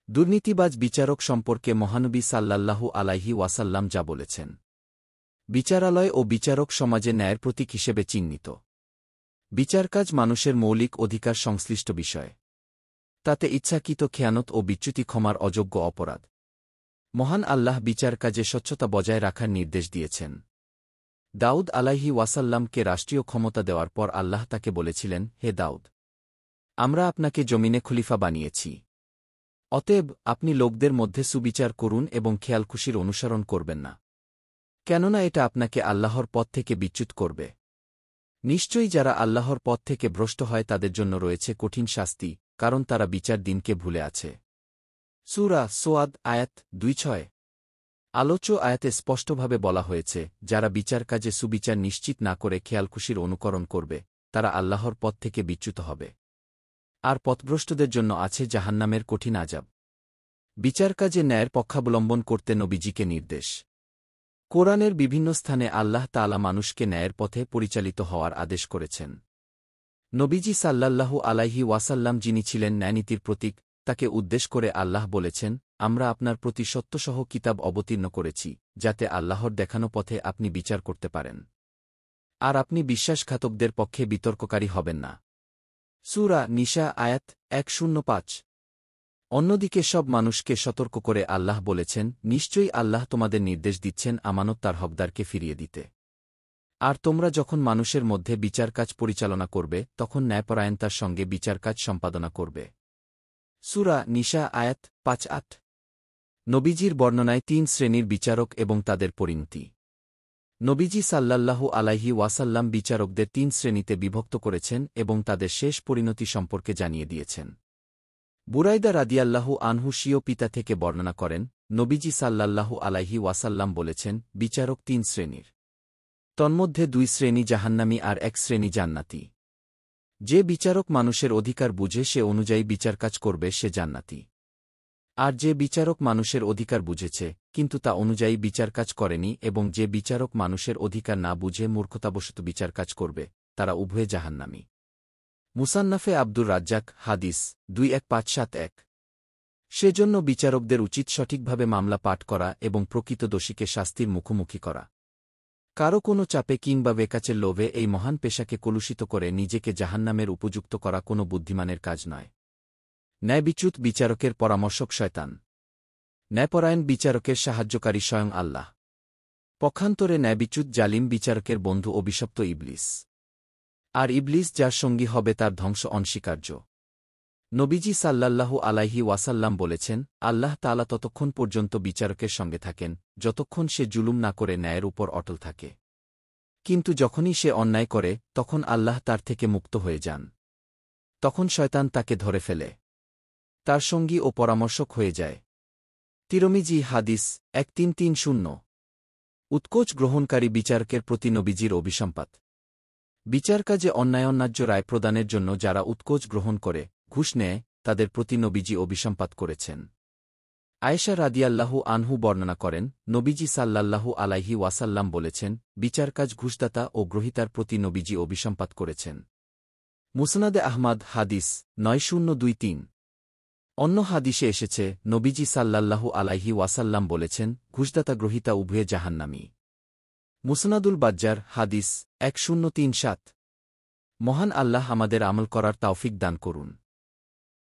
দুর্নীতিবাজ বিচারক সম্পর্কে মহানবী সাল্লাল্লাহু আলাইহি ওয়াসাল্লাম যা বলেছেন। বিচারালয় ও বিচারক সমাজে ন্যায়ের প্রতীক হিসেবে চিহ্নিত। বিচারকাজ মানুষের মৌলিক অধিকার সংশ্লিষ্ট বিষয়। তাতে ইচ্ছাকৃত খেয়ানত ও বিচ্যুতি ক্ষমার অযোগ্য অপরাধ। মহান আল্লাহ বিচার কাজে স্বচ্ছতা বজায় রাখার নির্দেশ দিয়েছেন। দাউদ আলাইহি ওয়াসাল্লামকে রাষ্ট্রীয় ক্ষমতা দেওয়ার পর আল্লাহ তাকে বলেছিলেন, হে দাউদ, আমরা আপনাকে জমিনে খলিফা বানিয়েছি। অতএব আপনি লোকদের মধ্যে সুবিচার করুন এবং খেয়ালখুশির অনুসরণ করবেন না, কেননা এটা আপনাকে আল্লাহর পথ থেকে বিচ্যুত করবে। নিশ্চয়ই যারা আল্লাহর পথ থেকে ভ্রষ্ট হয় তাদের জন্য রয়েছে কঠিন শাস্তি, কারণ তারা বিচার দিনকে ভুলে আছে। সূরা সোয়াদ আয়াত ২৬। আলোচ্য আয়াতে স্পষ্টভাবে বলা হয়েছে, যারা বিচার কাজে সুবিচার নিশ্চিত না করে খেয়ালখুশির অনুকরণ করবে, তারা আল্লাহর পথ থেকে বিচ্যুত হবে। আর পথভ্রষ্টদের জন্য আছে জাহান্নামের কঠিন আযাব। বিচার কাজে ন্যায়ের পক্ষাবলম্বন করতে নবীজিকে নির্দেশ। কোরআনের বিভিন্ন স্থানে আল্লাহ তাআলা মানুষকে ন্যায়ের পথে পরিচালিত হওয়ার আদেশ করেছেন। নবীজি সাল্লাল্লাহু আলাইহি ওয়াসাল্লাম যিনি ছিলেন ন্যায়নীতির প্রতীক, তাকে উদ্দেশ করে আল্লাহ বলেছেন, আমরা আপনার প্রতি সত্যসহ কিতাব অবতীর্ণ করেছি, যাতে আল্লাহর দেখানো পথে আপনি বিচার করতে পারেন। আর আপনি বিশ্বাসঘাতকদের পক্ষে বিতর্ককারী হবেন না। সূরা নিসা আয়াত ১০৫। অন্যদিকে সব মানুষকে সতর্ক করে আল্লাহ বলেছেন, নিশ্চয়ই আল্লাহ তোমাদের নির্দেশ দিচ্ছেন আমানত তার হকদারকে ফিরিয়ে দিতে। আর তোমরা যখন মানুষের মধ্যে বিচার কাজ পরিচালনা করবে, তখন ন্যায়পরায়ণতার সঙ্গে বিচার কাজ সম্পাদনা করবে। সূরা নিসা আয়াত ৫-৮। নবীজির বর্ণনায় ৩ শ্রেণীর বিচারক এবং তাদের পরিণতি। নবীজি সাল্লাল্লাহু আলাইহি ওয়াসাল্লাম বিচারকদের ৩ শ্রেণীতে বিভক্ত করেছেন এবং তাদের শেষ পরিণতি সম্পর্কে জানিয়ে দিয়েছেন। বুরাইদা রাদিয়াল্লাহু আনহু স্বীয় পিতা থেকে বর্ণনা করেন, নবীজি সাল্লাল্লাহু আলাইহি ওয়াসাল্লাম বলেছেন, বিচারক ৩ শ্রেণীর। তন্মধ্যে ২ শ্রেণী জাহান্নামী আর ১ শ্রেণী জান্নাতি। যে বিচারক মানুষের অধিকার বুঝে সে অনুযায়ী বিচারকাজ করবে সে জান্নাতি। আর যে বিচারক মানুষের অধিকার বুঝেছে, কিন্তু তা অনুযায়ী বিচারকাজ করেনি এবং যে বিচারক মানুষের অধিকার না বুঝে মূর্খতাবশত বিচারকাজ করবে, তারা উভয়ে জাহান্নামী। মুসান্নাফে আব্দুর রাজ্জাক হাদিস ২১৫৭১। সেজন্য বিচারকদের উচিত সঠিকভাবে মামলা পাঠ করা এবং প্রকৃত দোষীকে শাস্তির মুখোমুখি করা। কারো কোনো চাপে কিংবা বেকাচের লোভে এই মহান পেশাকে কলুষিত করে নিজেকে জাহান্নামের উপযুক্ত করা কোনো বুদ্ধিমানের কাজ নয়। ন্যায়বিচ্যুত বিচারকের পরামর্শক শয়তান। ন্যায়পরায়ণ বিচারকের সাহায্যকারী স্বয়ং আল্লাহ। পক্ষান্তরে ন্যায়বিচ্যুত জালিম বিচারকের বন্ধু অভিশপ্ত ইবলিস। আর ইবলিস যার সঙ্গী হবে তার ধ্বংস অনস্বীকার্য। নবীজি সাল্লাল্লাহু আলাইহি ওয়াসাল্লাম বলেছেন, আল্লাহ তাআলা ততক্ষণ পর্যন্ত বিচারকের সঙ্গে থাকেন, যতক্ষণ সে জুলুম না করে ন্যায়ের উপর অটল থাকে। কিন্তু যখনই সে অন্যায় করে, তখন আল্লাহ তার থেকে মুক্ত হয়ে যান। তখন শয়তান তাকে ধরে ফেলে, তার সঙ্গী ও পরামর্শক হয়ে যায়। তিরমিজি হাদিস ১৩৩০। উৎকোচ গ্রহণকারী বিচারকের প্রতি নবীজির অভিসম্পাত। বিচারকাজে অন্যায়ন্যায্য রায় প্রদানের জন্য যারা উৎকোচ গ্রহণ করে, ঘুষ নেয়, তাদের প্রতি নবীজি অভিসম্পাত করেছেন। আয়েশা রাদিয়াল্লাহু আনহু বর্ণনা করেন, নবীজি সাল্লাল্লাহু আলাইহি ওয়াসাল্লাম বলেছেন, বিচারকাজ ঘুষদাতা ও গ্রহীতার প্রতি নবীজি অভিসম্পাত করেছেন। মুসনাদে আহমাদ হাদিস ৯০২৩। অন্য হাদিসে এসেছে, নবীজি সাল্লাল্লাহু আলাইহি ওয়াসাল্লাম বলেছেন, ঘুষদাতা গ্রহীতা উভয়ে জাহান্নামী। মুসনাদুল বাজ্জার হাদিস ১০৩৭। মহান আল্লাহ আমাদের আমল করার তাওফিক দান করুন।